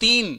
3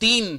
3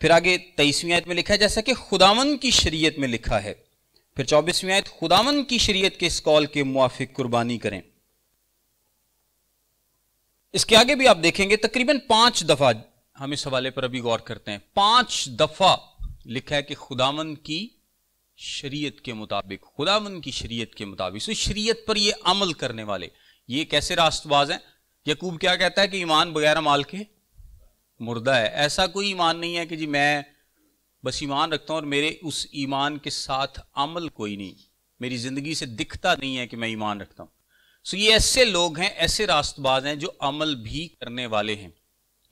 پھر آگے 23ویں آیت میں لکھا ہے جیسا کہ خداوند کی شریعت میں لکھا ہے. پھر 24ویں آیت خداوند کی شریعت کے اس قول کے موافق قربانی کریں. اس کے آگے بھی آپ دیکھیں گے تقریباً 5 دفعہ ہم اس حوالے پر ابھی غور کرتے ہیں. 5 دفعہ لکھا ہے کہ خداوند کی شریعت کے مطابق، خداوند کی شریعت کے مطابق. سو شریعت پر یہ عمل کرنے والے یہ کیسے راست باز ہیں؟ یعقوب کیا کہتا ہے کہ ایمان بغیر اعمال کے مردہ ہے. ایسا کوئی ایمان نہیں ہے کہ جی میں بس ایمان رکھتا ہوں اور میرے اس ایمان کے ساتھ عمل کوئی نہیں، میری زندگی سے دکھتا نہیں ہے کہ میں ایمان رکھتا ہوں. سو یہ ایسے لوگ ہیں، ایسے راست باز ہیں جو عمل بھی کرنے والے ہیں،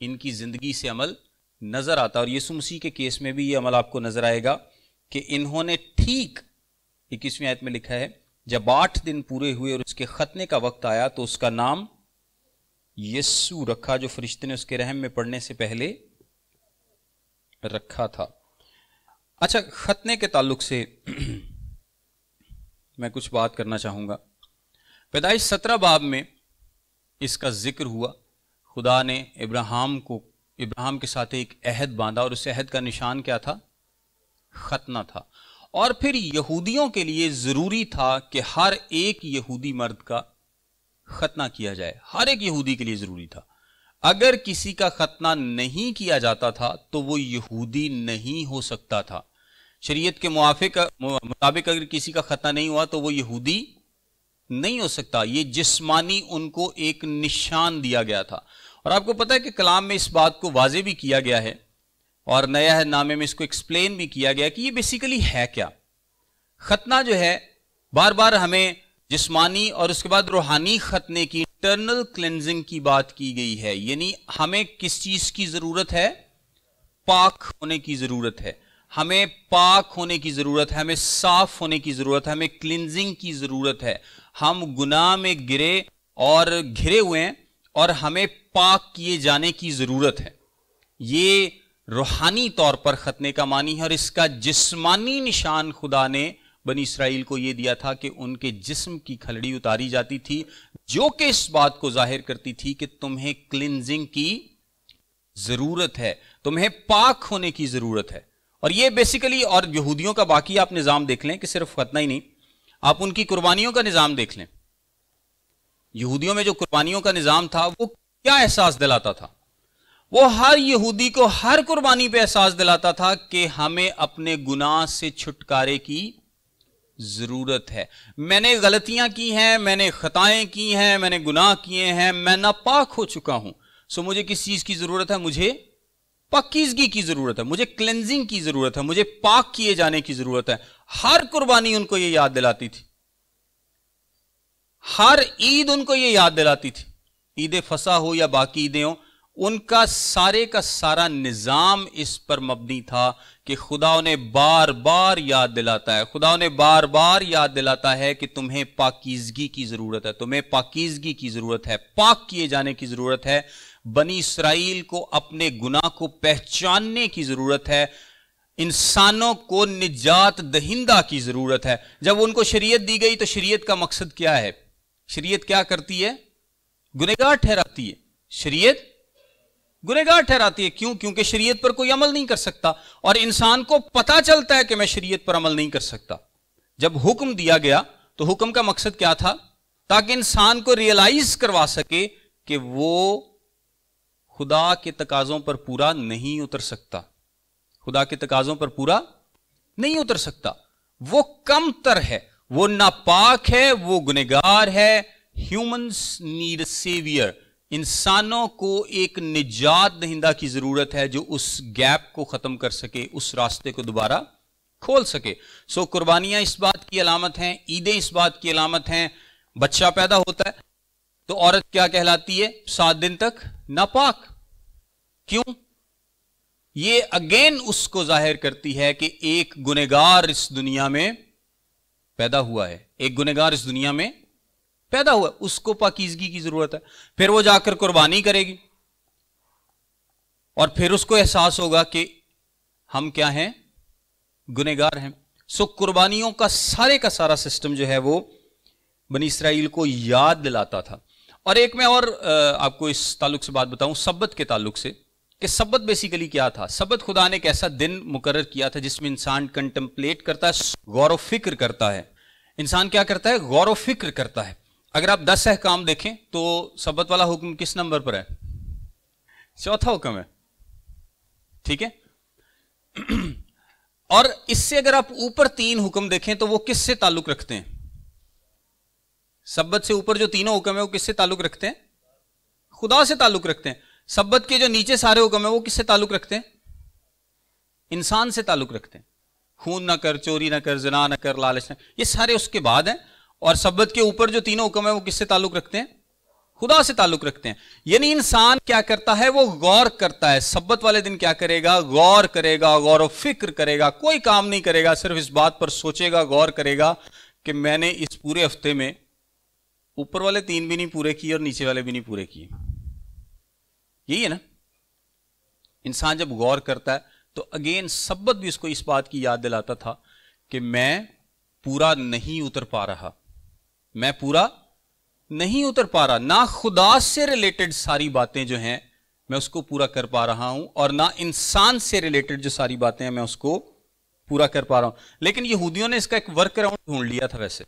ان کی زندگی سے عمل نظر آتا. اور یسوع مسیح کے کیس میں بھی یہ عمل آپ کو نظر آئے گا کہ انہوں نے ٹھیک 21ویں آیت میں لکھا ہے جب 8 دن پورے ہوئے اور اس کے ختنے کا وقت آیا تو اس کا نام یسوع رکھا جو فرشتے نے اس کے رحم میں پڑنے سے پہلے رکھا تھا. اچھا، ختنے کے تعلق سے میں کچھ بات کرنا چاہوں گا. پیدائش 17 باب میں اس کا ذکر ہوا. خدا نے ابراہیم کے ساتھ ایک عہد باندھا اور اس عہد کا نشان کیا تھا؟ ختنہ تھا. اور پھر یہودیوں کے لیے ضروری تھا کہ ہر ایک یہودی مرد کا ختنہ کیا جائے. ہر ایک یہودی کے لیے ضروری تھا. اگر کسی کا ختنہ نہیں کیا جاتا تھا تو وہ یہودی نہیں ہو سکتا تھا. شریعت کے مطابق اگر کسی کا ختنہ نہیں ہوا تو وہ یہودی نہیں ہو سکتا. یہ جسمانی ان کو ایک نشان دیا گیا تھا. اور آپ کو پتا ہے کہ کلام میں اس بات کو واضح بھی کیا گیا ہے اور نئے عہد نامے میں اس کو ایکسپلین بھی کیا گیا کہ یہ بیسیکلی ہے کیا. ختنہ جو ہے بار بار ہمیں جسمانی اور اس کے بعد روحانی ختنے کی انٹرنل کلینزنگ کی بات کی گئی ہے. یعنی ہمیں کس چیز کی ضرورت ہے؟ پاک ہونے کی ضرورت ہے. ہمیں پاک ہونے کی ضرورت ہے، ہمیں صاف ہونے کی ضرورت ہے، ہمیں کلینزنگ کی ضرورت ہے. ہم گناہ میں گھرے ہوئے ہیں اور ہمیں پاک کیے جانے کی ضرورت ہے. یہ روحانی طور پر ختنے کا معنی ہے. اور اس کا جسمانی نشان خدا نے بنی اسرائیل کو یہ دیا تھا کہ ان کے جسم کی کھلڑی اتاری جاتی تھی جو کہ اس بات کو ظاہر کرتی تھی کہ تمہیں کلینزنگ کی ضرورت ہے، تمہیں پاک ہونے کی ضرورت ہے. اور یہ بیسیکلی اور یہودیوں کا باقی آپ نظام دیکھ لیں کہ صرف ختنہ ہی نہیں، آپ ان کی قربانیوں کا نظام دیکھ لیں. یہودیوں میں جو قربانیوں کا نظام تھا وہ کیا احساس دلاتا تھا؟ وہ ہر یہودی کو ہر قربانی پہ احساس دلاتا تھا کہ ہمیں اپنے گناہ سے چھٹکارے کی ضرورت ہے. میں نے غلطیاں کی ہیں، میں نے خطائیں کی ہیں، میں نے گناہ کیے ہیں، میں ناپاک ہو چکا ہوں. سو مجھے کس چیز کی ضرورت ہے؟ مجھے پاکیزگی کی ضرورت ہے، مجھے کلینزنگ کی ضرورت ہے، مجھے پاک کیے جانے کی ضرورت ہے. ہر قربانی ان کو یہ یاد دلاتی تھی، ہر عید ان کو یہ یاد دلاتی تھی. عید فصح ہو یا باقی عیدیں ہوں، ان کا سارا نظام اس پر مبنی تھا کہ خدا انہیں بار بار یاد دلاتا ہے، خدا انہیں بار بار یاد دلاتا ہے کہ تمہیں پاکیزگی کی ضرورت ہے، تمہیں پاکیزگی کی ضرورت ہے، پاک کیے جانے کی ضرورت ہے. بنی اسرائیل کو اپنے گناہ کو پہچاننے کی ضرورت ہے، انسانوں کو نجات دہندہ کی ضرورت ہے. جب ان کو شریعت دی گئی تو شریعت کا مقصد کیا ہے؟ شریعت کیا کرتی ہے؟ گنہگار ٹھہراتی ہے. شریعت گنہگار ٹھہراتی ہے. کیوں؟ کیونکہ شریعت پر کوئی عمل نہیں کر سکتا اور انسان کو پتا چلتا ہے کہ میں شریعت پر عمل نہیں کر سکتا. جب حکم دیا گیا تو حکم کا مقصد کیا تھا؟ تاکہ انسان کو ریئلائز کروا سکے کہ وہ خدا کے تقاضوں پر پورا نہیں اتر سکتا، خدا کے تقاضوں پر پورا نہیں اتر سکتا. وہ کم تر ہے، وہ ناپاک ہے، وہ گنہگار ہے. Humans need a severe. انسانوں کو ایک نجات دہندہ کی ضرورت ہے جو اس گیپ کو ختم کر سکے، اس راستے کو دوبارہ کھول سکے. سو قربانیاں اس بات کی علامت ہیں، عیدیں اس بات کی علامت ہیں. بچہ پیدا ہوتا ہے تو عورت کیا کہلاتی ہے؟ 7 دن تک ناپاک. کیوں؟ یہ اگین اس کو ظاہر کرتی ہے کہ ایک گنہگار اس دنیا میں پیدا ہوا ہے، ایک گنہگار اس دنیا میں پیدا ہوا، اس کو پاکیزگی کی ضرورت ہے. پھر وہ جا کر قربانی کرے گی اور پھر اس کو احساس ہوگا کہ ہم کیا ہیں؟ گنہگار ہیں. سو قربانیوں کا سارا سسٹم جو ہے وہ بنی اسرائیل کو یاد دلاتا تھا. اور ایک میں اور آپ کو اس تعلق سے بات بتاؤں، سبت کے تعلق سے. کہ سبت بیسیکلی کیا تھا. سبت خدا نے ایک ایسا دن مقرر کیا تھا جس میں انسان کنٹمپلیٹ کرتا ہے, غور و فکر کرتا ہے. انسان کیا کرتا ہے؟ غور و فکر کرتا ہے. اگر آپ 10 احکام دیکھیں تو سبت والا حکم کس نمبر پر ہے؟ چوتھا حکم ہے. ٹھیک ہے. اور اس سے اگر آپ اوپر 3 حکم دیکھیں تو وہ کس سے تعلق رکھتے ہیں؟ سبت سے اوپر جو تینوں حکم ہیں وہ کس سے تعلق رکھتے ہیں؟ خدا سے تعلق رکھتے ہیں. سبت کے جو نیچے سارے حکم ہیں وہ کس سے تعلق رکھتے ہیں؟ انسان سے تعلق رکھتے ہیں. خون نہ کر, چوری نہ کر, زنا نہ کر, لالچ نہ کر, یہ سارے اس کے بعد ہیں. اور سبت کے اوپر جو تینوں حکم ہیں وہ کس سے تعلق رکھتے ہیں؟ خدا سے تعلق رکھتے ہیں. یعنی انسان کیا کرتا ہے؟ وہ غور کرتا ہے. سبت والے دن کیا کرے گا؟ غور کرے گا, غور و فکر کرے گا. کوئی کام نہیں کرے گا, صرف اس بات پر سوچے گا, غور کرے گا کہ میں نے اس پورے ہفتے میں اوپر والے 3 بھی نہیں پورے کیے اور نیچے والے بھی نہیں پورے کیے. یہی ہے نا. انسان جب غور کرتا ہے تو اگین سبت بھی اس کو اس بات کی یاد دلاتا تھا کہ میں پورا نہیں اتر پا رہا, میں پورا نہیں اتر پا رہا. نہ خدا سے ریلیٹڈ ساری باتیں جو ہیں میں اس کو پورا کر پا رہا ہوں, اور نہ انسان سے ریلیٹڈ جو ساری باتیں ہیں میں اس کو پورا کر پا رہا ہوں. لیکن یہودیوں نے اس کا ایک ورک اراؤنڈ ڈھونڈ لیا تھا. ویسے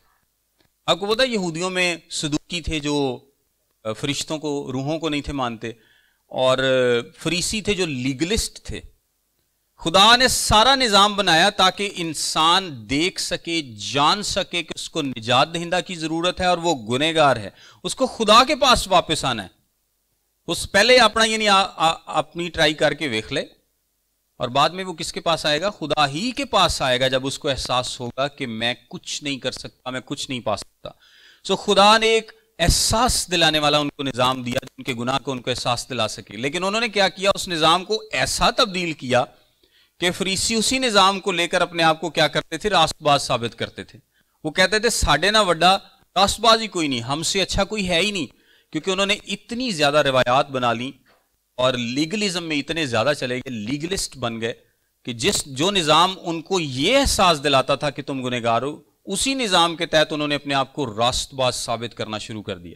آپ کو پتا ہے یہودیوں میں صدوقی تھے جو فرشتوں کو, روحوں کو نہیں تھے مانتے, اور فریسی تھے جو لیگلسٹ تھے. خدا نے سارا نظام بنایا تاکہ انسان دیکھ سکے, جان سکے کہ اس کو نجات دہندہ کی ضرورت ہے اور وہ گنہگار ہے. اس کو خدا کے پاس واپس آنا ہے. اس پہلے اپنا یعنی اپنی ٹرائی کر کے ویکھ لے, اور بعد میں وہ کس کے پاس آئے گا؟ خدا ہی کے پاس آئے گا جب اس کو احساس ہوگا کہ میں کچھ نہیں کر سکتا, میں کچھ نہیں پا سکتا. سو خدا نے ایک احساس دلانے والا ان کو نظام دیا جن کے گناہ کو ان کو احساس دلا سکے. لیکن انہوں نے کیا کیا؟ اس نظام کو ایسا تبدیل کیا کہ فریسی اسی نظام کو لے کر اپنے آپ کو کیا کرتے تھے؟ راست باز ثابت کرتے تھے. وہ کہتے تھے ساڑھے نہ وڈا راست باز ہی کوئی نہیں, ہم سے اچھا کوئی ہے ہی نہیں. کیونکہ انہوں نے اتنی زیادہ روایات بنا لی اور لیگلزم میں اتنے زیادہ چلے گئے, لیگلسٹ بن گئے, کہ جو نظام ان کو یہ احساس دلاتا تھا کہ تم گنہگار ہو, اسی نظام کے تحت انہوں نے اپنے آپ کو راست باز ثابت کرنا شروع کر دیا,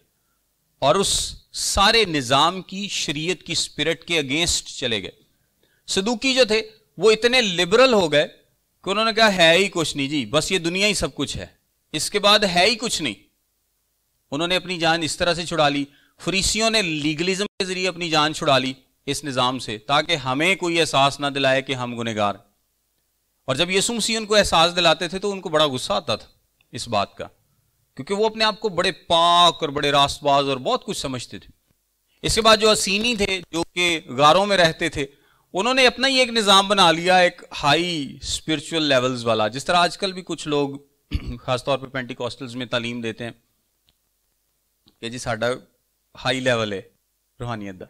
اور اس سارے نظام کی, شریعت کی اسپرٹ کے اگینسٹ چلے گئے. صدوقی جو تھے وہ اتنے لبرل ہو گئے کہ انہوں نے کہا ہے ہی کچھ نہیں جی, بس یہ دنیا ہی سب کچھ ہے, اس کے بعد ہے ہی کچھ نہیں. انہوں نے اپنی جان اس طرح سے چھڑا لی. فریسیوں نے لیگلزم کے ذریعے اپنی جان چھڑا لی اس نظام سے, تاکہ ہمیں کوئی احساس نہ دلائے کہ ہم گنہگار. اور جب یسوع مسیح ان کو احساس دلاتے تھے تو ان کو بڑا غصہ آتا تھا اس بات کا, کیونکہ وہ اپنے آپ کو بڑے پاک اور بڑے راست باز اور بہت کچھ سمجھتے تھے. اس کے بعد جو اسینی تھے, جو کہ غاروں میں رہتے تھے, انہوں نے اپنا ہی ایک نظام بنا لیا, ایک ہائی اسپرچول لیولز والا, جس طرح آج کل بھی کچھ لوگ خاص طور پہ پینٹیکوسٹلز میں تعلیم دیتے ہیں کہ جی ساڈا ہائی لیول ہے روحانیت دا.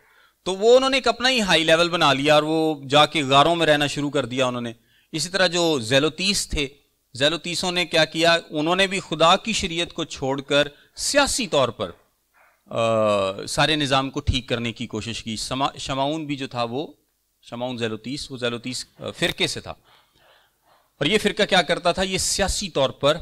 تو وہ انہوں نے ایک اپنا ہی ہائی لیول بنا لیا اور وہ جا کے غاروں میں رہنا شروع کر دیا انہوں نے. اسی طرح جو زیلوتیس تھے, زیلوتیسوں نے کیا کیا؟ انہوں نے بھی خدا کی شریعت کو چھوڑ کر سیاسی طور پر سارے نظام کو ٹھیک کرنے کی کوشش کی. شمعون بھی جو تھا وہ شمعون زیلوتیس, وہ زیلوتیس فرقے سے تھا, اور یہ فرقہ کیا کرتا تھا؟ یہ سیاسی طور پر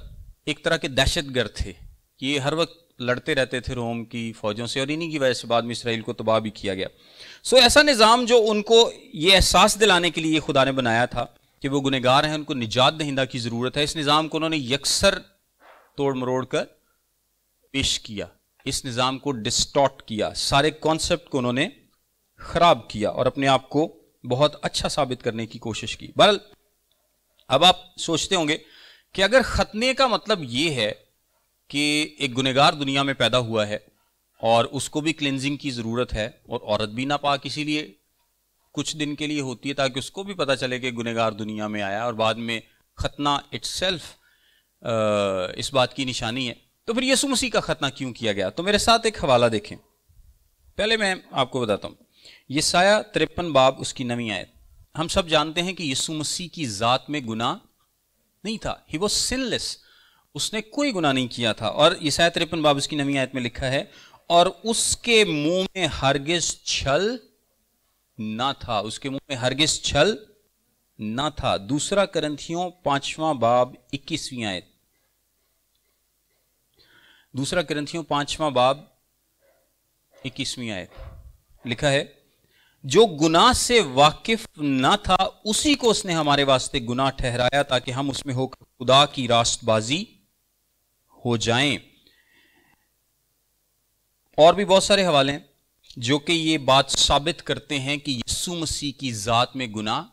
ایک طرح کے دہشت گرد تھے. یہ ہر وقت لڑتے رہتے تھے روم کی فوجوں سے, اور انہی کی وجہ سے بعد میں اسرائیل کو تباہ بھی کیا گیا. سو ایسا نظام جو ان کو یہ احساس دلانے کے لیے خدا نے بنایا تھا کہ وہ گنہگار ہیں, ان کو نجات دہندہ کی ضرورت ہے, اس نظام کو انہوں نے یکسر توڑ مروڑ کر پیش کیا. اس نظام کو ڈسٹارٹ کیا, سارے کانسیپٹ کو انہوں نے خراب کیا اور اپنے آپ کو بہت اچھا ثابت کرنے کی کوشش کی. بہرحال اب آپ سوچتے ہوں گے کہ اگر ختنے کا مطلب یہ ہے کہ ایک گنہگار دنیا میں پیدا ہوا ہے اور اس کو بھی کلینزنگ کی ضرورت ہے, اور عورت بھی ناپاک اسی لیے کچھ دن کے لیے ہوتی ہے تاکہ اس کو بھی پتہ چلے کہ گنہگار دنیا میں آیا, اور بعد میں ختنہ اٹ سیلف اس بات کی نشانی ہے, تو پھر یسوع مسیح کا ختنہ کیوں کیا گیا؟ تو میرے ساتھ ایک حوالہ دیکھیں. پہلے میں آپ کو بتاتا ہوں. یسایہ 53 باب اس کی 9 آیت. ہم سب جانتے ہیں کہ یسوع مسیح کی ذات میں گناہ نہیں تھا. ہی واز سن لیس, اس نے کوئی گناہ نہیں کیا تھا. اور یسایہ 53 باب اس کی 9 آیت میں لکھا ہے, اور اس کے منہ میں ہرگز چھل نہ تھا. اس کے منہ میں ہرگز چھل نہ تھا. دوسرا کرنتھیوں 5واں باب 21ویں آیت. دوسرا کرنتھیوں 5واں باب 21ویں آیت لکھا ہے, جو گناہ سے واقف نہ تھا اسی کو اس نے ہمارے واسطے گناہ ٹھہرایا تاکہ ہم اس میں ہو کر خدا کی راست بازی ہو جائیں. اور بھی بہت سارے حوالے ہیں جو کہ یہ بات ثابت کرتے ہیں کہ یسوع مسیح کی ذات میں گناہ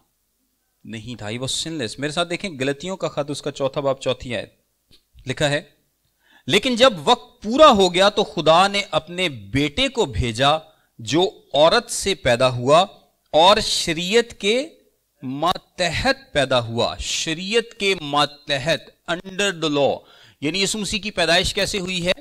نہیں تھا. وہ سن لیس. میرے ساتھ دیکھیں گلتیوں کا خط اس کا 4 باب 4 آیت لکھا ہے, لیکن جب وقت پورا ہو گیا تو خدا نے اپنے بیٹے کو بھیجا جو عورت سے پیدا ہوا اور شریعت کے ماتحت پیدا ہوا. شریعت کے ماتحت, انڈر دا لا. یعنی یسوع مسیح کی پیدائش کیسے ہوئی ہے؟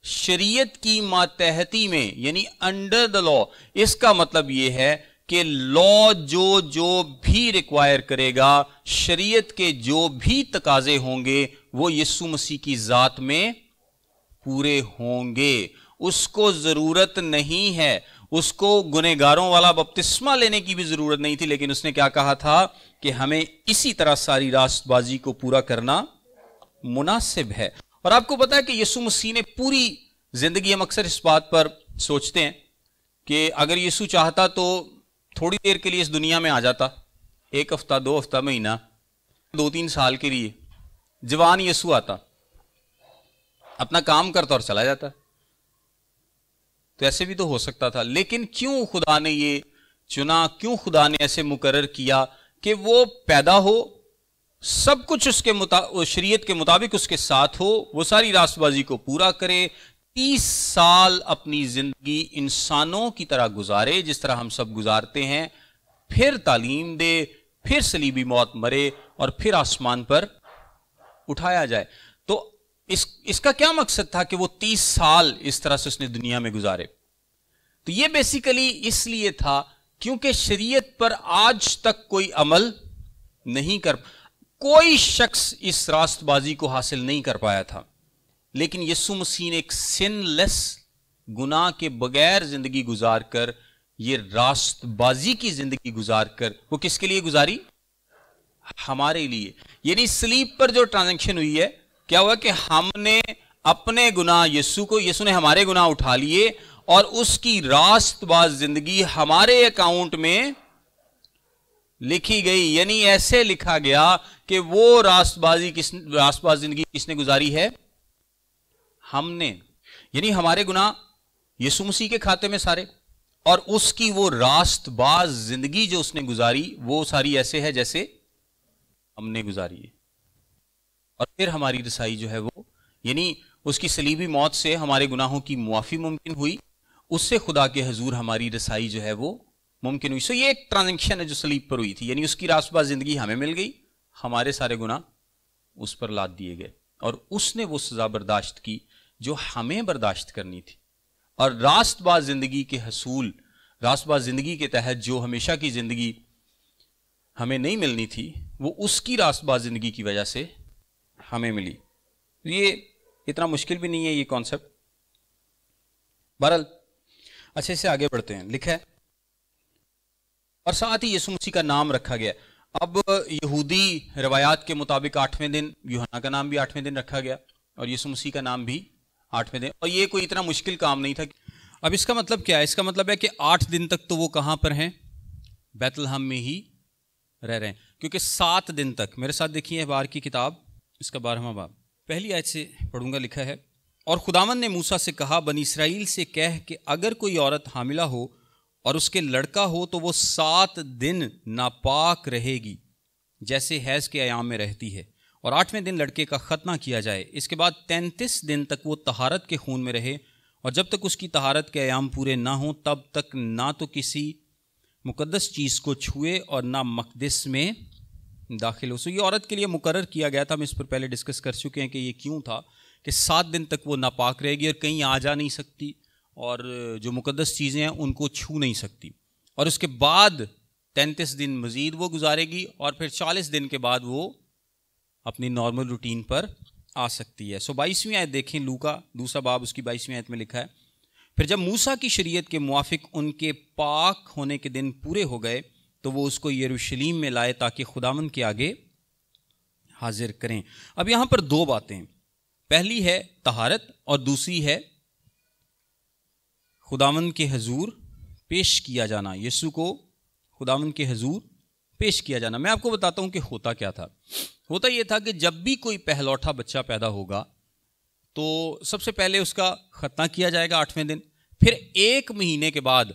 شریعت کی ماتحتی میں, یعنی انڈر دا لا. اس کا مطلب یہ ہے کہ لا جو بھی ریکوائر کرے گا, شریعت کے جو بھی تقاضے ہوں گے وہ یسوع مسیح کی ذات میں پورے ہوں گے. اس کو ضرورت نہیں ہے, اس کو گنہگاروں والا بپتسمہ لینے کی بھی ضرورت نہیں تھی, لیکن اس نے کیا کہا تھا کہ ہمیں اسی طرح ساری راست بازی کو پورا کرنا مناسب ہے. اور آپ کو پتا ہے کہ یسوع مسیح نے پوری زندگی, ہم اکثر اس بات پر سوچتے ہیں کہ اگر یسوع چاہتا تو تھوڑی دیر کے لیے اس دنیا میں آ جاتا, 1 ہفتہ 2 ہفتہ, مہینہ, 2-3 سال کے لیے. جوان یسوع آتا, اپنا کام کرتا اور چلا جاتا. تو ایسے بھی تو ہو سکتا تھا, لیکن کیوں خدا نے یہ چنا, کیوں خدا نے ایسے مقرر کیا کہ وہ پیدا ہو, سب کچھ اس کے شریعت کے مطابق اس کے ساتھ ہو, وہ ساری راست بازی کو پورا کرے, 30 سال اپنی زندگی انسانوں کی طرح گزارے جس طرح ہم سب گزارتے ہیں, پھر تعلیم دے, پھر صلیبی موت مرے اور پھر آسمان پر اٹھایا جائے. تو اس کا کیا مقصد تھا کہ وہ 30 سال اس طرح سے اس نے دنیا میں گزارے؟ تو یہ بیسیکلی اس لیے تھا کیونکہ شریعت پر آج تک کوئی عمل نہیں کوئی شخص اس راست بازی کو حاصل نہیں کر پایا تھا. لیکن یسوع مسیح نے ایک سن لیس, گناہ کے بغیر زندگی گزار کر, یہ راست بازی کی زندگی گزار کر, وہ کس کے لیے گزاری؟ ہمارے لیے. یعنی صلیب پر جو ٹرانزیکشن ہوئی ہے, کیا ہوا کہ ہم نے اپنے گناہ یسوع نے ہمارے گناہ اٹھا لیے اور اس کی راست باز زندگی ہمارے اکاؤنٹ میں لکھی گئی. یعنی ایسے لکھا گیا کہ وہ راست باز زندگی کس نے گزاری ہے؟ ہم نے. یعنی ہمارے گناہ یسوع مسیح کے کھاتے میں سارے, اور اس کی وہ راست باز زندگی جو اس نے گزاری وہ ساری ایسے ہے جیسے ہم نے گزاری ہے. اور پھر ہماری رسائی جو ہے وہ, یعنی اس کی صلیبی موت سے ہمارے گناہوں کی معافی ممکن ہوئی, اس سے خدا کے حضور ہماری رسائی جو ہے وہ ممکن ہوئی. سو یہ ایک ٹرانزیکشن ہے جو صلیب پر ہوئی تھی. یعنی اس کی راست باز زندگی ہمیں مل گئی, ہمارے سارے گناہ اس پر لاد دیے گئے, اور اس نے وہ سزا برداشت کی جو ہمیں برداشت کرنی تھی. اور راست باز زندگی کے حصول, راست باز زندگی کے تحت جو ہمیشہ کی زندگی ہمیں نہیں ملنی تھی, وہ اس کی راست باز زندگی کی وجہ سے ہمیں ملی. یہ اتنا مشکل بھی نہیں ہے یہ کانسیپٹ. بہرحال اچھا, اس سے آگے بڑھتے ہیں. لکھا ہے اور ساتھ ہی یسوع مسیح کا نام رکھا گیا. اب یہودی روایات کے مطابق 8ویں دن یوحنا کا نام بھی 8ویں دن رکھا گیا اور یسوع مسیح کا نام بھی 8ویں دن. اور یہ کوئی اتنا مشکل کام نہیں تھا. اب اس کا مطلب کیا ہے؟ اس کا مطلب ہے کہ 8 دن تک تو وہ کہاں پر ہیں؟ بیت لحم میں ہی رہ رہے ہیں. کیونکہ 7 دن تک, میرے ساتھ دیکھیے اخبار کی کتاب اس کا 12واں باب, پہلی آیت سے پڑھوں گا. لکھا ہے اور خداوند نے موسیٰ سے کہا, بنی اسرائیل سے کہہ کہ اگر کوئی عورت حاملہ ہو اور اس کے لڑکا ہو تو وہ 7 دن ناپاک رہے گی جیسے حیض کے ایام میں رہتی ہے, اور 8ویں دن لڑکے کا ختنہ کیا جائے. اس کے بعد 33 دن تک وہ طہارت کے خون میں رہے, اور جب تک اس کی طہارت کے ایام پورے نہ ہوں تب تک نہ تو کسی مقدس چیز کو چھوئے اور نہ مقدس میں داخل ہو. سو یہ عورت کے لیے مقرر کیا گیا تھا. ہم اس پر پہلے ڈسکس کر چکے ہیں کہ یہ کیوں تھا کہ 7 دن تک وہ ناپاک رہے گی اور کہیں آ جا نہیں سکتی, اور جو مقدس چیزیں ہیں ان کو چھو نہیں سکتی. اور اس کے بعد 33 دن مزید وہ گزارے گی, اور پھر 40 دن کے بعد وہ اپنی نارمل روٹین پر آ سکتی ہے. سو 22ویں آیت دیکھیں, لوکا 2 باب اس کی 22ویں آیت میں لکھا ہے, پھر جب موسیٰ کی شریعت کے موافق ان کے پاک ہونے کے دن پورے ہو گئے تو وہ اس کو یروشلیم میں لائے تاکہ خداوند کے آگے حاضر کریں. اب یہاں پر 2 باتیں, پہلی ہے طہارت اور دوسری ہے خداوند کے حضور پیش کیا جانا، یسوع کو خداوند کے حضور پیش کیا جانا. میں آپ کو بتاتا ہوں کہ ہوتا کیا تھا. ہوتا یہ تھا کہ جب بھی کوئی پہلوٹا بچہ پیدا ہوگا تو سب سے پہلے اس کا ختنہ کیا جائے گا 8ویں دن. پھر 1 مہینے کے بعد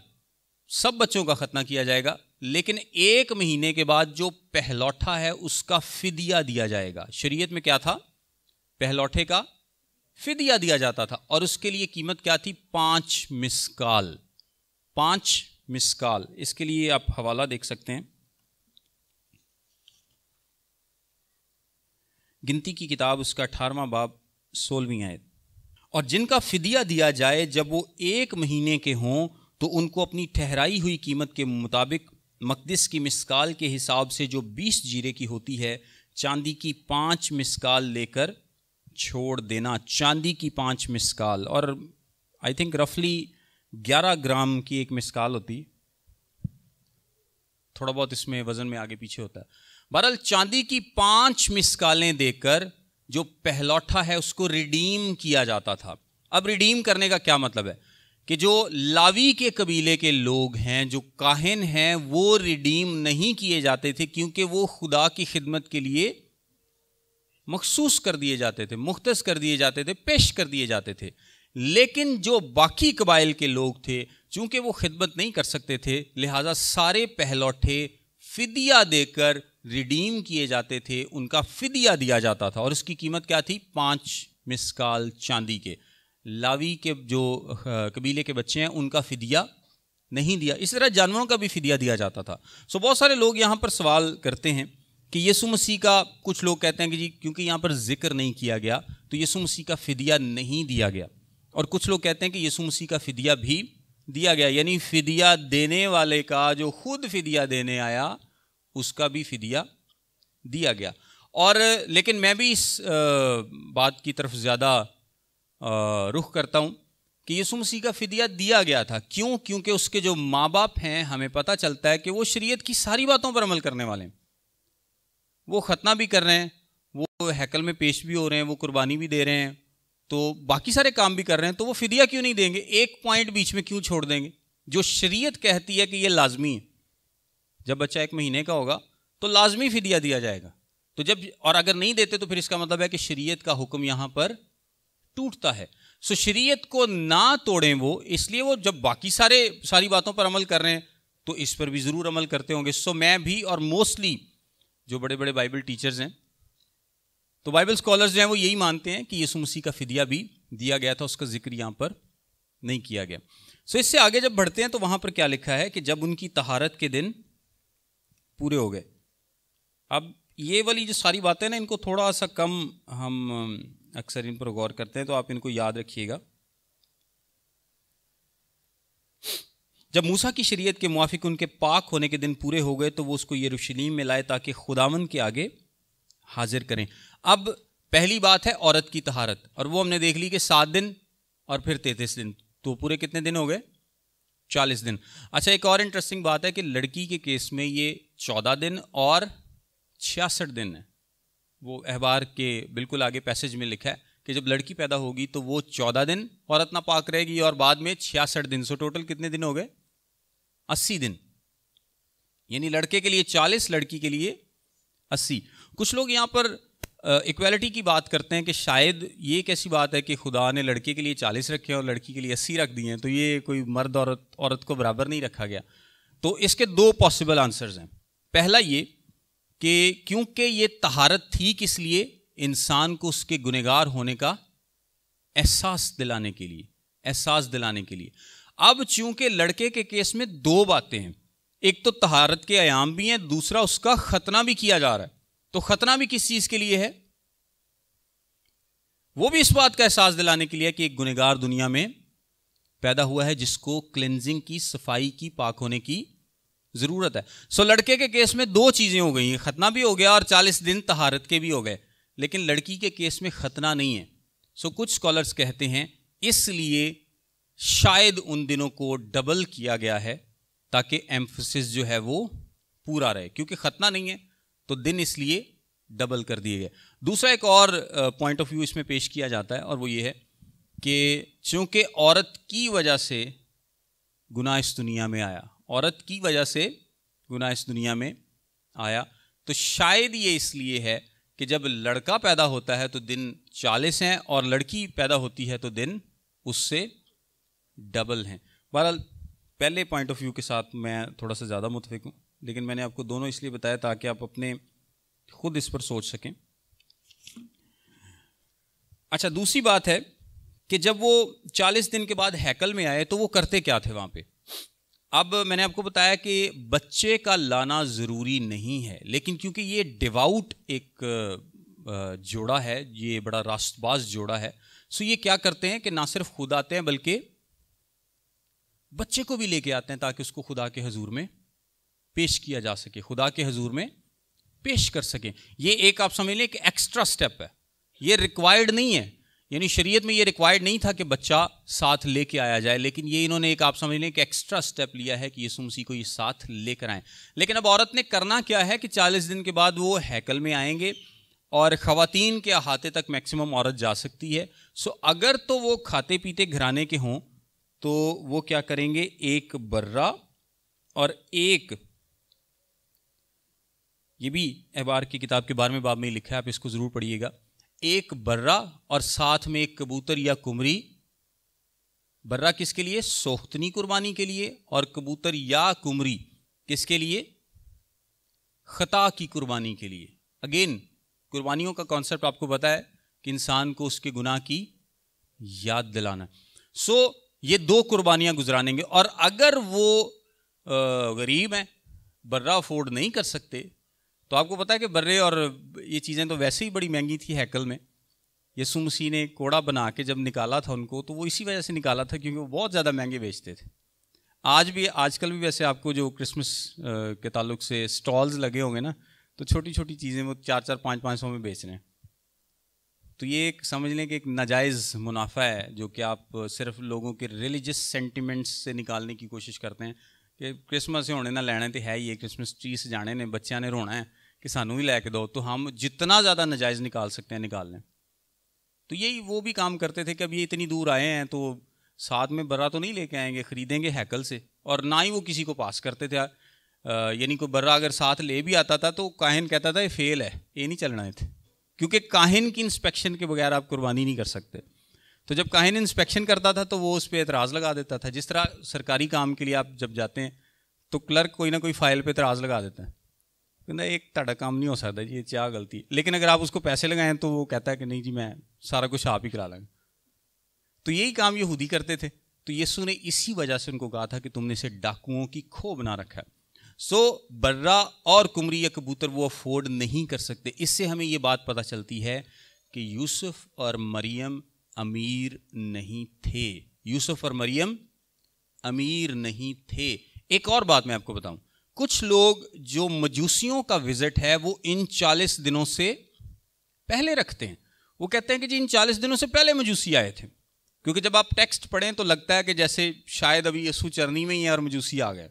سب بچوں کا ختنہ کیا جائے گا، لیکن 1 مہینے کے بعد جو پہلوٹا ہے اس کا فدیہ دیا جائے گا. شریعت میں کیا تھا؟ پہلوٹے کا فدیہ دیا جاتا تھا، اور اس کے لیے قیمت کیا تھی؟ 5 مسکال. 5 مسکال. اس کے لیے آپ حوالہ دیکھ سکتے ہیں، گنتی کی کتاب اس کا 18واں باب 16ویں آیت. اور جن کا فدیہ دیا جائے جب وہ 1 مہینے کے ہوں تو ان کو اپنی ٹھہرائی ہوئی قیمت کے مطابق مقدس کی مسکال کے حساب سے جو 20 جیرے کی ہوتی ہے چاندی کی 5 مسکال لے کر چھوڑ دینا. چاندی کی 5 مسکال، اور آئی تھنک رفلی 11 گرام کی ایک مسکال ہوتی، تھوڑا بہت اس میں وزن میں آگے پیچھے ہوتا ہے. بہرحال چاندی کی 5 مسکالیں دے کر جو پہلوٹا ہے اس کو ریڈیم کیا جاتا تھا. اب ریڈیم کرنے کا کیا مطلب ہے؟ کہ جو لاوی کے قبیلے کے لوگ ہیں، جو کاہن ہیں، وہ ریڈیم نہیں کیے جاتے تھے کیونکہ وہ خدا کی خدمت کے لیے مخصوص کر دیے جاتے تھے، مختص کر دیے جاتے تھے، پیش کر دیے جاتے تھے. لیکن جو باقی قبائل کے لوگ تھے، چونکہ وہ خدمت نہیں کر سکتے تھے، لہٰذا سارے پہلوٹے فدیہ دے کر ریڈیم کیے جاتے تھے، ان کا فدیہ دیا جاتا تھا، اور اس کی قیمت کیا تھی؟ 5 مسکال چاندی کے. لاوی کے جو قبیلے کے بچے ہیں ان کا فدیہ نہیں دیا. اس طرح جانوروں کا بھی فدیہ دیا جاتا تھا. بہت سارے لوگ یہاں پر سوال کرتے ہیں کہ یسوع مسیح کا، کچھ لوگ کہتے ہیں کہ جی کیونکہ یہاں پر ذکر نہیں کیا گیا تو یسوع مسیح کا فدیہ نہیں دیا گیا، اور کچھ لوگ کہتے ہیں کہ یسوع مسیح کا فدیہ بھی دیا گیا، یعنی فدیہ دینے والے کا، جو خود فدیہ دینے آیا، اس کا بھی فدیہ دیا گیا. اور لیکن میں بھی اس بات کی طرف زیادہ رخ کرتا ہوں کہ یسوع مسیح کا فدیہ دیا گیا تھا. کیوں؟ کیونکہ اس کے جو ماں باپ ہیں، ہمیں پتہ چلتا ہے کہ وہ شریعت کی ساری باتوں پر عمل کرنے والے ہیں. وہ ختنہ بھی کر رہے ہیں، وہ ہیکل میں پیش بھی ہو رہے ہیں، وہ قربانی بھی دے رہے ہیں، تو باقی سارے کام بھی کر رہے ہیں. تو وہ فدیہ کیوں نہیں دیں گے؟ ایک پوائنٹ بیچ میں کیوں چھوڑ دیں گے جو شریعت کہتی ہے کہ یہ لازمی ہے؟ جب بچہ 1 مہینے کا ہوگا تو لازمی فدیہ دیا جائے گا. تو جب، اور اگر نہیں دیتے تو پھر اس کا مطلب ہے کہ شریعت کا حکم یہاں پر ٹوٹتا ہے. شریعت کو نہ توڑیں وہ، اس لیے وہ جب باقی ساری باتوں پر عمل کر رہے ہیں تو اس پر بھی ضرور عمل کرتے ہوں گے. میں بھی، اور موسٹلی جو بڑے بڑے بائبل ٹیچرز ہیں، تو بائبل اسکالرز جو ہیں وہ یہی مانتے ہیں کہ یسوع مسیح کا فدیہ بھی دیا گیا تھا، اس کا ذکر یہاں پر نہیں کیا گیا. اس سے آگے جب بڑھتے ہیں تو وہاں پر کیا لکھا ہے کہ جب ان کی طہارت کے دن پورے ہو گئے. اب یہ والی جو ساری باتیں نا، ان کو تھوڑا سا کم ہم اکثر ان پر غور کرتے ہیں، تو آپ ان کو یاد رکھیے گا. جب موسیٰ کی شریعت کے موافق ان کے پاک ہونے کے دن پورے ہو گئے تو وہ اس کو یروشلیم میں لائے تاکہ خداوند کے آگے حاضر کریں. اب پہلی بات ہے عورت کی طہارت، اور وہ ہم نے دیکھ لی کہ 7 دن اور پھر 33 دن، تو پورے کتنے دن ہو گئے؟ 40 دن. اچھا، ایک اور انٹرسٹنگ بات ہے کہ لڑکی کے کیس میں یہ 14 دن اور 66 دن ہے. وہ احبار کے بالکل آگے پیسج میں لکھا ہے کہ جب لڑکی پیدا ہوگی تو وہ 14 دن عورت ناپاک رہے گی، اور بعد میں 66 دن. ٹوٹل کتنے دن ہو گئے؟ 80 دن. یعنی لڑکے کے لیے 40، لڑکی کے لیے 80. کچھ لوگ یہاں پر ایکویلٹی کی بات کرتے ہیں کہ شاید یہ ایک ایسی بات ہے کہ خدا نے لڑکے کے لیے 40 رکھے اور لڑکی کے لیے 80 رکھ دیے ہیں، تو یہ کوئی مرد عورت کو برابر نہیں رکھا گیا. تو اس کے 2 پاسبل آنسرز ہیں. پہلا یہ کہ کیونکہ یہ طہارت تھی کس لیے؟ انسان کو اس کے گنہگار ہونے کا احساس دلانے کے لیے. اب چونکہ لڑکے کے کیس میں 2 باتیں ہیں، ایک تو طہارت کے ایام بھی ہیں، دوسرا اس کا ختنہ بھی کیا جا رہا ہے. تو ختنہ بھی کس چیز کے لیے ہے؟ وہ بھی اس بات کا احساس دلانے کے لیے کہ ایک گنہگار دنیا میں پیدا ہوا ہے جس کو کلینزنگ کی، صفائی کی، پاک ہونے کی ضرورت ہے. لڑکے کے کیس میں 2 چیزیں ہو گئی ہیں، ختنہ بھی ہو گیا اور 40 دن طہارت کے بھی ہو گئے. لیکن لڑکی کے کیس میں ختنہ نہیں ہے. کچھ اسکالرز کہتے ہیں اس لیے شاید ان دنوں کو ڈبل کیا گیا ہے تاکہ ایمفسس جو ہے وہ پورا رہے. کیونکہ ختنہ نہیں ہے تو دن اس لیے ڈبل کر دیے گئے. دوسرا ایک اور پوائنٹ آف ویو اس میں پیش کیا جاتا ہے، اور وہ یہ ہے کہ چونکہ عورت کی وجہ سے گناہ اس دنیا میں آیا، عورت کی وجہ سے گناہ اس دنیا میں آیا. تو شاید یہ اس لیے ہے کہ جب لڑکا پیدا ہوتا ہے تو دن 40 ہیں اور لڑکی پیدا ہوتی ہے تو دن اس سے ڈبل ہیں. بہرحال پہلے پوائنٹ آف ویو کے ساتھ میں تھوڑا سا زیادہ متفق ہوں، لیکن میں نے آپ کو دونوں اس لیے بتایا تاکہ آپ اپنے خود اس پر سوچ سکیں. اچھا، دوسری بات ہے کہ جب وہ 40 دن کے بعد ہیکل میں آئے تو وہ کرتے کیا تھے وہاں پہ. اب میں نے آپ کو بتایا کہ بچے کا لانا ضروری نہیں ہے، لیکن کیونکہ یہ ڈیواؤٹ ایک جوڑا ہے، یہ بڑا راست باز جوڑا ہے، سو یہ کیا کرتے ہیں کہ نہ صرف خود آتے ہیں بلکہ بچے کو بھی لے کے آتے ہیں تاکہ اس کو خدا کے حضور میں پیش کیا جا سکے، خدا کے حضور میں پیش کر سکیں. یہ ایک آپ سمجھ لیں کہ ایکسٹرا سٹیپ ہے، یہ ریکوائرڈ نہیں ہے. یعنی شریعت میں یہ ریکوائرڈ نہیں تھا کہ بچہ ساتھ لے کے آیا جائے، لیکن یہ انہوں نے ایک آپ سمجھ لیں کہ ایکسٹرا سٹیپ لیا ہے کہ یسوع مسیح کو یہ ساتھ لے کر آئیں. لیکن اب عورت نے کرنا کیا ہے کہ 40 دن کے بعد وہ ہیکل میں آئیں گے اور خواتین کے احاطے تک میکسیمم عورت جا سکتی ہے. سو اگر تو وہ کھاتے پیتے گھرانے کے ہوں تو وہ کیا کریں گے، ایک برہ اور ایک، یہ بھی احبار کی کتاب کے 12ویں باب میں لکھا ہے، آپ اس کو ضرور پڑھیے گا، ایک برہ اور ساتھ میں ایک کبوتر یا کمری. برہ کس کے لیے؟ سوختنی قربانی کے لیے، اور کبوتر یا کمری کس کے لیے؟ خطا کی قربانی کے لیے. اگین قربانیوں کا کانسیپٹ آپ کو پتا ہے کہ انسان کو اس کے گناہ کی یاد دلانا. سو یہ 2 قربانیاں گزرانیں گے. اور اگر وہ غریب ہیں، برہ افورڈ نہیں کر سکتے، تو آپ کو پتا ہے کہ برے اور یہ چیزیں تو ویسے ہی بڑی مہنگی تھی ہیکل میں. یسوع مسیح نے کوڑا بنا کے جب نکالا تھا ان کو تو وہ اسی وجہ سے نکالا تھا کیونکہ وہ بہت زیادہ مہنگے بیچتے تھے. آج کل بھی ویسے آپ کو جو کرسمس کے تعلق سے سٹالز لگے ہوں گے نا، تو چھوٹی چھوٹی چیزیں وہ 400 500 میں بیچ رہے ہیں. تو یہ ایک سمجھ لیں کہ ایک ناجائز منافع ہے جو کہ آپ صرف لوگوں کے ریلیجس سینٹیمنٹس سے نکالنے کی کوشش کرتے ہیں کہ کرسمس سے ہونے نہ لینے تو ہے ہی ہے، کرسمس ٹری سے جانے نے بچیاں نے رونا ہے کہ سانوں ہی لے کے دو، تو ہم جتنا زیادہ ناجائز نکال سکتے ہیں نکال لیں. تو یہی وہ بھی کام کرتے تھے کہ اب یہ اتنی دور آئے ہیں تو ساتھ میں برہ تو نہیں لے کے آئیں گے، خریدیں گے ہیکل سے. اور نہ ہی وہ کسی کو پاس کرتے تھے. یعنی کوئی برہ اگر ساتھ لے بھی آتا تھا تو کاہن کہتا تھا یہ فیل ہے، یہ نہیں چلنا ہے تھے، کیونکہ کاہن کی انسپیکشن کے بغیر آپ قربانی نہیں کر سکتے. تو جب کاہن انسپیکشن کرتا تھا تو وہ اس پہ اعتراض لگا دیتا تھا. جس طرح سرکاری کام کے لیے آپ جب جاتے ہیں تو کلرک کوئی نہ کوئی فائل پہ اعتراض لگا دیتا ہے، کہتا ہے ایک تہاڈا کام نہیں ہو سکتا جی، یہ کیا غلطی. لیکن اگر آپ اس کو پیسے لگائیں تو وہ کہتا ہے کہ نہیں جی میں سارا کچھ آپ ہی کرا لیں گا. تو یہی کام یہودی کرتے تھے. تو یسوع نے اسی وجہ سے ان کو کہا تھا کہ تم نے اسے ڈاکوؤں کی کھو بنا رکھا ہے. سو برہ اور کمری یا کبوتر وہ افورڈ نہیں کر سکتے. اس سے ہمیں یہ بات پتہ چلتی ہے کہ یوسف اور مریم امیر نہیں تھے. یوسف اور مریم امیر نہیں تھے. ایک اور بات میں آپ کو بتاؤں، کچھ لوگ جو مجوسیوں کا وزٹ ہے وہ ان 40 دنوں سے پہلے رکھتے ہیں. وہ کہتے ہیں کہ جی ان 40 دنوں سے پہلے مجوسی آئے تھے، کیونکہ جب آپ ٹیکسٹ پڑھیں تو لگتا ہے کہ جیسے شاید ابھی یسوع چرنی میں ہی ہے اور مجوسی آ گئے.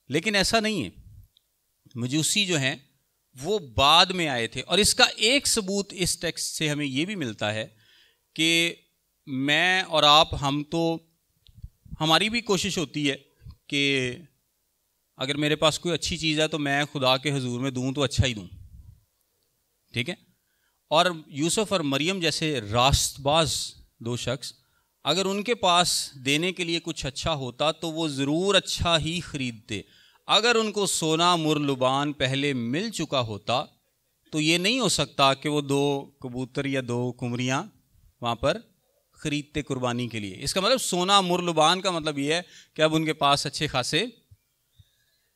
لیکن ایسا نہیں ہے. مجوسی جو ہیں وہ بعد میں آئے تھے. اور اس کا ایک ثبوت اس ٹیکسٹ سے ہمیں یہ بھی ملتا ہے کہ میں اور آپ، ہماری بھی کوشش ہوتی ہے کہ اگر میرے پاس کوئی اچھی چیز ہے تو میں خدا کے حضور میں دوں تو اچھا ہی دوں، ٹھیک ہے. اور یوسف اور مریم جیسے راست باز 2 شخص، اگر ان کے پاس دینے کے لیے کچھ اچھا ہوتا تو وہ ضرور اچھا ہی خریدتے. اگر ان کو سونا مرلبان پہلے مل چکا ہوتا تو یہ نہیں ہو سکتا کہ وہ 2 کبوتر یا 2 کمریاں وہاں پر خریدتے قربانی کے لیے. اس کا مطلب سونا مرلبان کا مطلب یہ ہے کہ اب ان کے پاس اچھے خاصے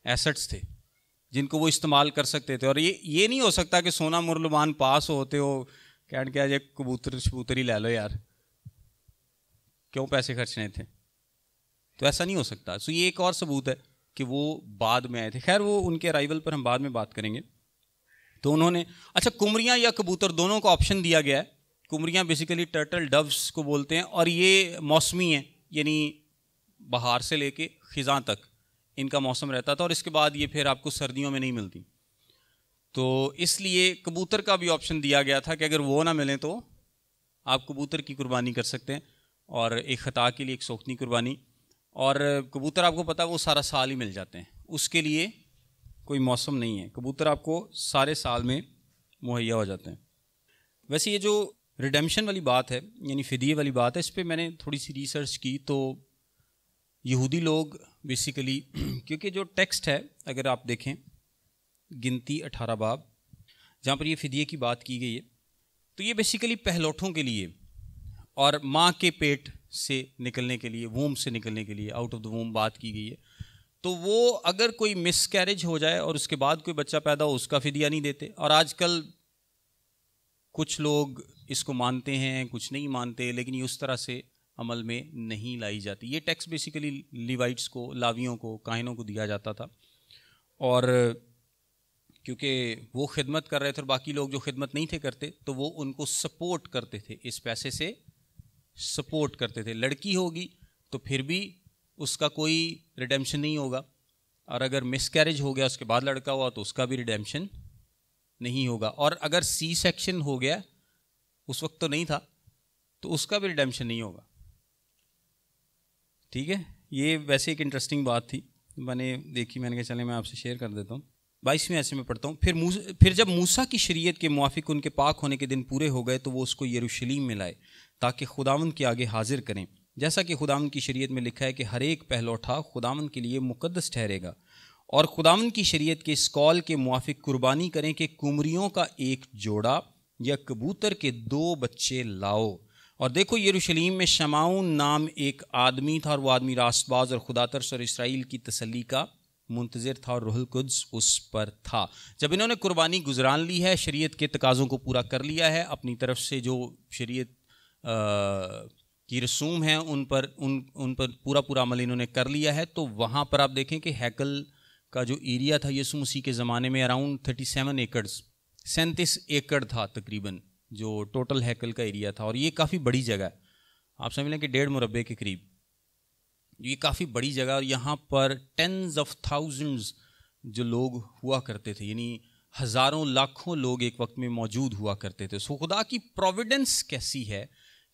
ایسٹس تھے جن کو وہ استعمال کر سکتے تھے. اور یہ نہیں ہو سکتا کہ سونا مرلبان پاس ہوتے ہو کہنے کیا جائے کبوتر ہی لے لو یار، کیوں پیسے خرچنے تھے. تو ایسا نہیں ہو سکتا. سو یہ ایک اور ثبوت ہے کہ وہ بعد میں آئے تھے. خیر وہ ان کے ارائیول پر ہم بعد میں بات کریں گے. تو انہوں نے کمریاں یا کبوتر دونوں کو آپشن دیا گیا ہے. کمریاں بیسیکلی ٹرٹل ڈوز کو بولتے ہیں اور یہ موسمی ہیں، یعنی بہار سے لے کے خزاں تک ان کا موسم رہتا تھا اور اس کے بعد یہ پھر آپ کو سردیوں میں نہیں ملتی. تو اس لیے کبوتر کا بھی آپشن دیا گیا تھا کہ اگر وہ نہ ملیں تو آپ کبوتر کی قربانی کر سکتے ہیں اور ایک خطا کے لیے ایک سوختنی قربانی. اور کبوتر آپ کو پتا وہ سارا سال ہی مل جاتے ہیں، اس کے لیے کوئی موسم نہیں ہے، کبوتر آپ کو سارے سال میں مہیا ہو جاتے ہیں۔ ویسے یہ جو ریڈیمشن والی بات ہے، یعنی فدیے والی بات ہے، اس پہ میں نے تھوڑی سی ریسرچ کی تو یہودی لوگ بیسیکلی کیونکہ جو ٹیکسٹ ہے اگر آپ دیکھیں گنتی 18 باب جہاں پر یہ فدیے کی بات کی گئی ہے تو یہ بیسیکلی پہلوٹوں کے لیے اور ماں کے پیٹ سے نکلنے کے لیے، ووم سے نکلنے کے لیے، آؤٹ آف دا ووم بات کی گئی ہے۔ تو وہ اگر کوئی مس کیریج ہو جائے اور اس کے بعد کوئی بچہ پیدا ہو اس کا فدیہ نہیں دیتے، اور آج کل کچھ لوگ اس کو مانتے ہیں کچھ نہیں مانتے، لیکن یہ اس طرح سے عمل میں نہیں لائی جاتی۔ یہ ٹیکس بیسیکلی لیوائٹس کو، لاویوں کو، کاہنوں کو دیا جاتا تھا، اور کیونکہ وہ خدمت کر رہے تھے اور باقی لوگ جو خدمت نہیں تھے کرتے تو وہ ان کو سپورٹ کرتے تھے، اس پیسے سے سپورٹ کرتے تھے۔ لڑکی ہوگی تو پھر بھی اس کا کوئی ریڈیمشن نہیں ہوگا، اور اگر مس کیریج ہو گیا اس کے بعد لڑکا ہوا تو اس کا بھی ریڈیمشن نہیں ہوگا، اور اگر سی سیکشن ہو گیا اس وقت تو نہیں تھا تو اس کا بھی ریڈیمشن نہیں ہوگا۔ ٹھیک ہے، یہ ویسے ایک انٹرسٹنگ بات تھی، میں نے دیکھی، میں نے کہا چلیں میں آپ سے شیئر کر دیتا ہوں۔ 22ویں ایسے میں پڑھتا ہوں، پھر جب موسیٰ کی شریعت کے موافق ان کے پاک ہونے کے دن پورے ہو گئے تو وہ اس کو یروشلیم میں لائے تاکہ خداوند کے آگے حاضر کریں، جیسا کہ خداوند کی شریعت میں لکھا ہے کہ ہر ایک پہلوٹا خداوند کے لیے مقدس ٹھہرے گا، اور خداوند کی شریعت کے اس قول کے موافق قربانی کریں کہ کمریوں کا ایک جوڑا یا کبوتر کے 2 بچے لاؤ۔ اور دیکھو یروشلیم میں شمعون نام ایک آدمی تھا، اور وہ آدمی راست باز اور خدا ترس اور اسرائیل کی تسلی کا منتظر تھا، اور روح القدس اس پر تھا۔ جب انہوں نے قربانی گزران لی ہے، شریعت کے تقاضوں کو پورا کر لیا ہے، اپنی طرف سے جو شریعت کی رسوم ہیں ان پر پورا عمل انہوں نے کر لیا ہے، تو وہاں پر آپ دیکھیں کہ ہیکل کا جو ایریا تھا یسوع مسیح کے زمانے میں اراؤنڈ 37 ایکڑ تھا تقریباً، جو ٹوٹل ہیکل کا ایریا تھا، اور یہ کافی بڑی جگہ ہے، آپ سمجھ لیں کہ 1.5 مربع کے قریب، یہ کافی بڑی جگہ، اور یہاں پر ٹینز آف تھاؤزنڈز جو لوگ ہوا کرتے تھے، یعنی ہزاروں لاکھوں لوگ ایک وقت میں موجود ہوا کرتے تھے۔ سو خدا کی پروویڈنس کیسی ہے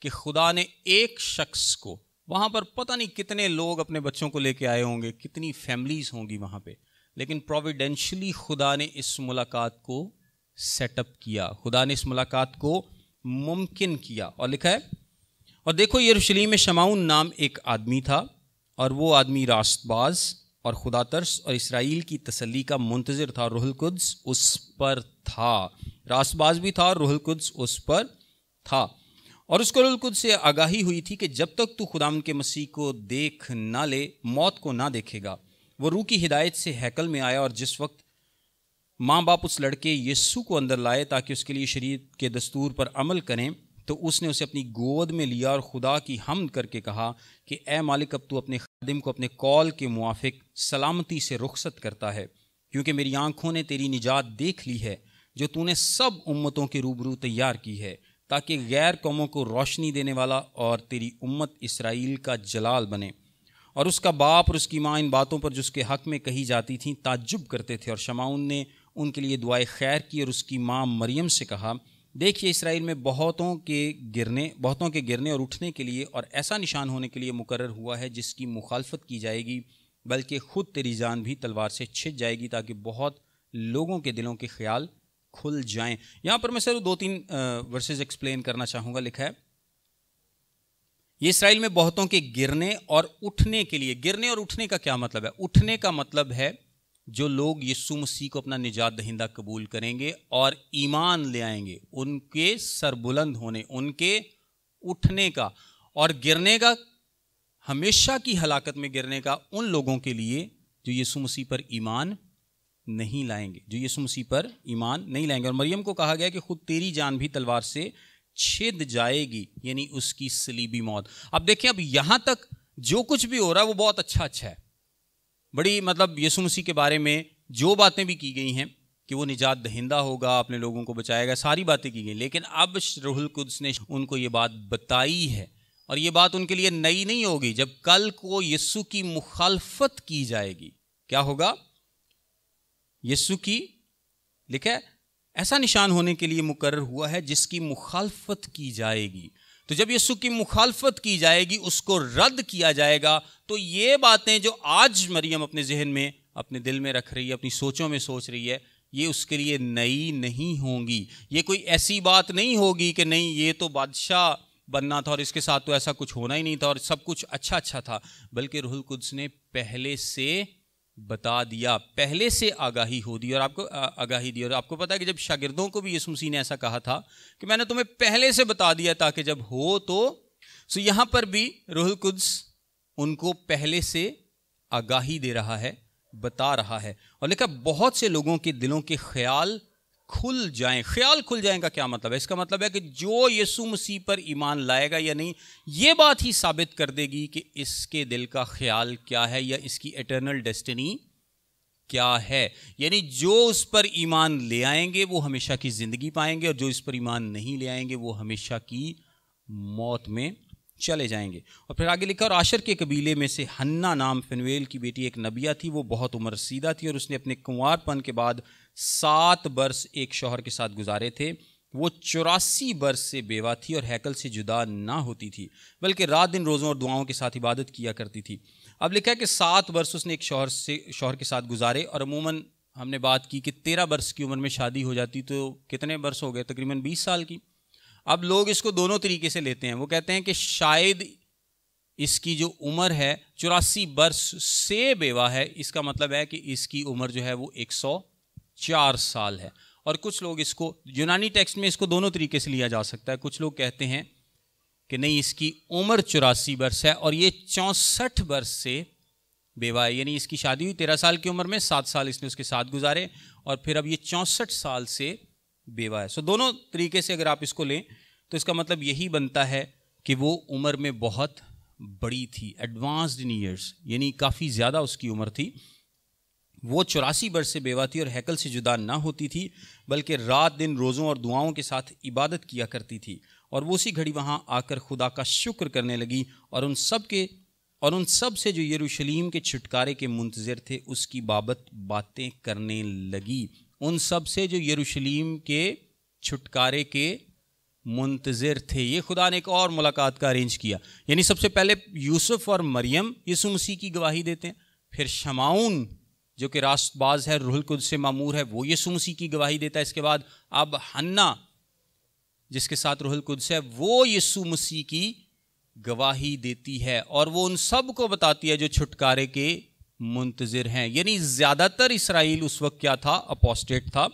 کہ خدا نے ایک شخص کو، وہاں پر پتہ نہیں کتنے لوگ اپنے بچوں کو لے کے آئے ہوں گے، کتنی فیملیز ہوں گی وہاں پہ، لیکن پروویڈینشلی خدا نے اس ملاقات کو سیٹ اپ کیا، خدا نے اس ملاقات کو ممکن کیا، اور لکھا ہے اور دیکھو یروشلیم میں شمعون نام ایک آدمی تھا، اور وہ آدمی راست باز اور خدا ترس اور اسرائیل کی تسلی کا منتظر تھا، روح القدس اس پر تھا، راست باز بھی تھا اور روح القدس اس پر تھا، اور اس کو روح القدس سے آگاہی ہوئی تھی کہ جب تک تو خداوند کے مسیح کو دیکھ نہ لے موت کو نہ دیکھے گا۔ وہ روح کی ہدایت سے ہیکل میں آیا، اور جس وقت ماں باپ اس لڑکے یسوع کو اندر لائے تاکہ اس کے لیے شریعت کے دستور پر عمل کریں، تو اس نے اسے اپنی گود میں لیا اور خدا کی حمد کر کے کہا کہ اے مالک، اب تو اپنے خادم کو اپنے قول کے موافق سلامتی سے رخصت کرتا ہے، کیونکہ میری آنکھوں نے تیری نجات دیکھ لی ہے جو تو نے سب امتوں کے روبرو تیار کی ہے، تاکہ غیر قوموں کو روشنی دینے والا اور تیری امت اسرائیل کا جلال بنے۔ اور اس کا باپ اور اس کی ماں ان باتوں پر جو اس کے حق میں کہی جاتی تھیں تعجب کرتے تھے، اور شمعون نے ان کے لیے دعائے خیر کی، اور اس کی ماں مریم سے کہا دیکھیے اسرائیل میں بہتوں کے گرنے اور اٹھنے کے لیے اور ایسا نشان ہونے کے لیے مقرر ہوا ہے جس کی مخالفت کی جائے گی، بلکہ خود تیری جان بھی تلوار سے چھن جائے گی، تاکہ بہت لوگوں کے دلوں کے خیال کھل جائیں۔ یہاں پر میں صرف 2-3 ورسز ایکسپلین کرنا چاہوں گا۔ لکھا ہے یہ اسرائیل میں بہتوں کے گرنے اور اٹھنے کے لیے، گرنے اور اٹھنے کا کیا مطلب ہے؟ اٹھنے کا مطلب ہے جو لوگ یسوع مسیح کو اپنا نجات دہندہ قبول کریں گے اور ایمان لے آئیں گے، ان کے سر بلند ہونے، ان کے اٹھنے کا، اور گرنے کا ہمیشہ کی ہلاکت میں گرنے کا ان لوگوں کے لیے جو یسوع مسیح پر ایمان نہیں لائیں گے، جو یسوع مسیح پر ایمان نہیں لائیں گے۔ اور مریم کو کہا گیا کہ خود تیری جان بھی تلوار سے چھد جائے گی، یعنی اس کی صلیبی موت۔ اب دیکھیں، اب یہاں تک جو کچھ بھی ہو رہا ہے وہ بہت اچھا ہے، بڑی مطلب یسوع مسیح کے بارے میں جو باتیں بھی کی گئی ہیں کہ وہ نجات دہندہ ہوگا، اپنے لوگوں کو بچائے گا، ساری باتیں کی گئی، لیکن اب روح القدس نے ان کو یہ بات بتائی ہے، اور یہ بات ان کے لیے نئی نہیں ہوگی۔ جب کل کو یسوع کی مخالفت کی جائے گی، کیا ہوگا؟ یسوع کی، لکھا ہے ایسا نشان ہونے کے لیے مقرر ہوا ہے جس کی مخالفت کی جائے گی۔ تو جب یسوع کی مخالفت کی جائے گی، اس کو رد کیا جائے گا، تو یہ باتیں جو آج مریم اپنے ذہن میں، اپنے دل میں رکھ رہی ہے، اپنی سوچوں میں سوچ رہی ہے، یہ اس کے لیے نئی نہیں ہوں گی. یہ کوئی ایسی بات نہیں ہوگی کہ نہیں یہ تو بادشاہ بننا تھا اور اس کے ساتھ تو ایسا کچھ ہونا ہی نہیں تھا اور سب کچھ اچھا اچھا تھا، بلکہ روح القدس نے پہلے سے بتا دیا، پہلے سے آگاہی ہو دی، اور آپ کو آگاہی دی. اور آپ کو پتا ہے کہ جب شاگردوں کو بھی یسوع مسیح نے ایسا کہا تھا کہ میں نے تمہیں پہلے سے بتا دیا تاکہ جب ہو تو یہاں پر بھی روح القدس ان کو پہلے سے آگاہی دے رہا ہے، بتا رہا ہے. اور لکھا بہت سے لوگوں کے دلوں کے خیال کھل جائیں. خیال کھل جائیں کا کیا مطلب ہے؟ اس کا مطلب ہے کہ جو یسوع مسیح پر ایمان لائے گا یا نہیں، یہ بات ہی ثابت کر دے گی کہ اس کے دل کا خیال کیا ہے یا اس کی ایٹرنل ڈیسٹینی کیا ہے. یعنی جو اس پر ایمان لے آئیں گے وہ ہمیشہ کی زندگی پائیں گے، اور جو اس پر ایمان نہیں لے آئیں گے وہ ہمیشہ کی موت میں چلے جائیں گے. اور پھر آگے لکھا، اور عاشر کے قبیلے میں سے حنا نام فنویل کی بیٹی ایک نبیہ تھی، وہ بہت عمر رسیدہ تھی اور اس نے اپنے کنوار پن کے بعد 7 برس ایک شوہر کے ساتھ گزارے تھے. وہ 84 برس سے بیوہ تھی اور ہیکل سے جدا نہ ہوتی تھی، بلکہ رات دن روزوں اور دعاؤں کے ساتھ عبادت کیا کرتی تھی. اب لکھا ہے کہ 7 برس اس نے ایک شوہر کے ساتھ گزارے، اور عموماً ہم نے بات کی کہ 13 برس کی عمر میں شادی ہو جاتی، تو کتنے برس ہو گئے؟ تقریباً 20 سال کی. اب لوگ اس کو دونوں طریقے سے لیتے ہیں. وہ کہتے ہیں کہ شاید اس کی جو عمر ہے 84 برس سے بیوہ ہے، اس کا مطلب ہے کہ اس کی عمر جو ہے وہ 104 سال ہے. اور کچھ لوگ اس کو یونانی ٹیکسٹ میں اس کو دونوں طریقے سے لیا جا سکتا ہے. کچھ لوگ کہتے ہیں کہ نہیں، اس کی عمر 84 برس ہے اور یہ 64 برس سے بیوہ ہے. یعنی اس کی شادی ہوئی 13 سال کی عمر میں، 7 سال اس نے اس کے ساتھ گزارے، اور پھر اب یہ 64 سال سے بیوہ ہے. دونوں طریقے سے اگر آپ اس کو لیں تو اس کا مطلب یہی بنتا ہے کہ وہ عمر میں بہت بڑی تھی، ایڈوانسڈ ان ایئرس، یعنی کافی زیادہ اس کی عمر تھی. وہ 84 برس سے بیوہ تھی اور ہیکل سے جدا نہ ہوتی تھی، بلکہ رات دن روزوں اور دعاؤں کے ساتھ عبادت کیا کرتی تھی. اور وہ اسی گھڑی وہاں آ کر خدا کا شکر کرنے لگی، اور ان سب سے جو یروشلیم کے چھٹکارے کے منتظر تھے اس کی بابت باتیں کرنے لگی. ان سب سے جو یروشلیم کے چھٹکارے کے منتظر تھے. یہ خدا نے ایک اور ملاقات کا ارینج کیا. یعنی سب سے پہلے یوسف اور مریم یسوع مسیح کی گواہی دیتے ہیں، پھر شمعون جو کہ راست باز ہے، روح القدس سے مامور ہے، وہ یسوع مسیح کی گواہی دیتا ہے. اس کے بعد اب حنا جس کے ساتھ روح القدس ہے، وہ یسوع مسیح کی گواہی دیتی ہے، اور وہ ان سب کو بتاتی ہے جو چھٹکارے کے منتظر ہیں. یعنی زیادہ تر اسرائیل اس وقت کیا تھا؟ اپوسٹیٹ تھا،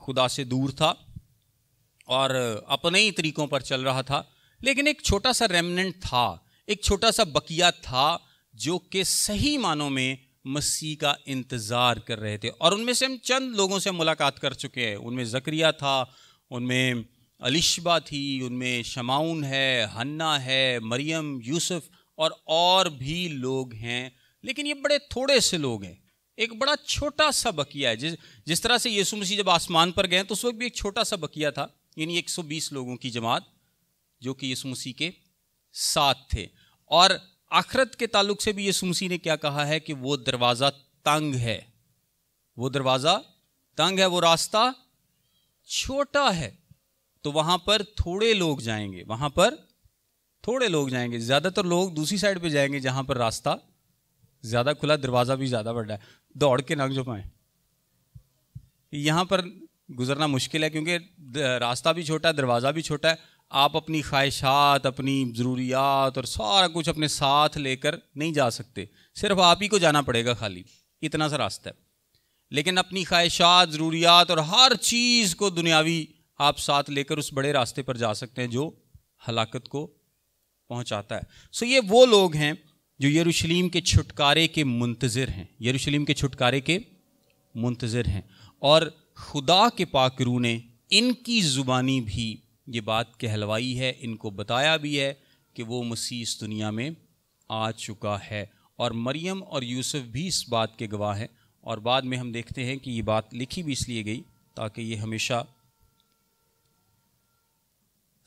خدا سے دور تھا اور اپنے ہی طریقوں پر چل رہا تھا. لیکن ایک چھوٹا سا ریمننٹ تھا، ایک چھوٹا سا بقیہ تھا جو کہ صحیح معنوں میں مسیح کا انتظار کر رہے تھے. اور ان میں سے ہم چند لوگوں سے ملاقات کر چکے ہیں. ان میں زکریا تھا، ان میں الیشبا تھی، ان میں شمعون ہے، حنا ہے، مریم، یوسف اور بھی لوگ ہیں. لیکن یہ بڑے تھوڑے سے لوگ ہیں، ایک بڑا چھوٹا سا بقیہ ہے. جس طرح سے یسوع مسیح جب آسمان پر گئے تو اس وقت بھی ایک چھوٹا سا بقیہ تھا، یعنی 120 لوگوں کی جماعت جو کہ یسوع مسیح کے ساتھ تھے. اور آخرت کے تعلق سے بھی یسوع مسیح نے کیا کہا ہے کہ وہ دروازہ تنگ ہے، وہ دروازہ تنگ ہے، وہ راستہ چھوٹا ہے، تو وہاں پر تھوڑے لوگ جائیں گے، وہاں پر تھوڑے لوگ جائیں گے. زیادہ تر لوگ دوسری سائڈ پہ جائیں گے جہاں پر راستہ زیادہ کھلا، دروازہ بھی زیادہ بڑا ہے، دوڑ کے نہ جو پائیں. یہاں پر گزرنا مشکل ہے کیونکہ راستہ بھی چھوٹا ہے، دروازہ بھی چھوٹا ہے. آپ اپنی خواہشات، اپنی ضروریات اور سارا کچھ اپنے ساتھ لے کر نہیں جا سکتے، صرف آپ ہی کو جانا پڑے گا، خالی اتنا سا راستہ ہے. لیکن اپنی خواہشات، ضروریات اور ہر چیز کو دنیاوی آپ ساتھ لے کر اس بڑے راستے پر جا سکتے ہیں جو ہلاکت کو پہنچاتا ہے. یہ وہ لوگ ہیں جو یروشلیم کے چھٹکارے کے منتظر ہیں، یروشلیم کے چھٹکارے کے منتظر ہیں. اور خدا کے پاک روح نے ان کی زبانی بھی یہ بات کہلوائی ہے، ان کو بتایا بھی ہے کہ وہ مسیح اس دنیا میں آ چکا ہے. اور مریم اور یوسف بھی اس بات کے گواہ ہیں. اور بعد میں ہم دیکھتے ہیں کہ یہ بات لکھی بھی اس لیے گئی تاکہ یہ ہمیشہ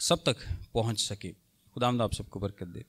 سب تک پہنچ سکے. خداوند آپ سب کو برکت دے.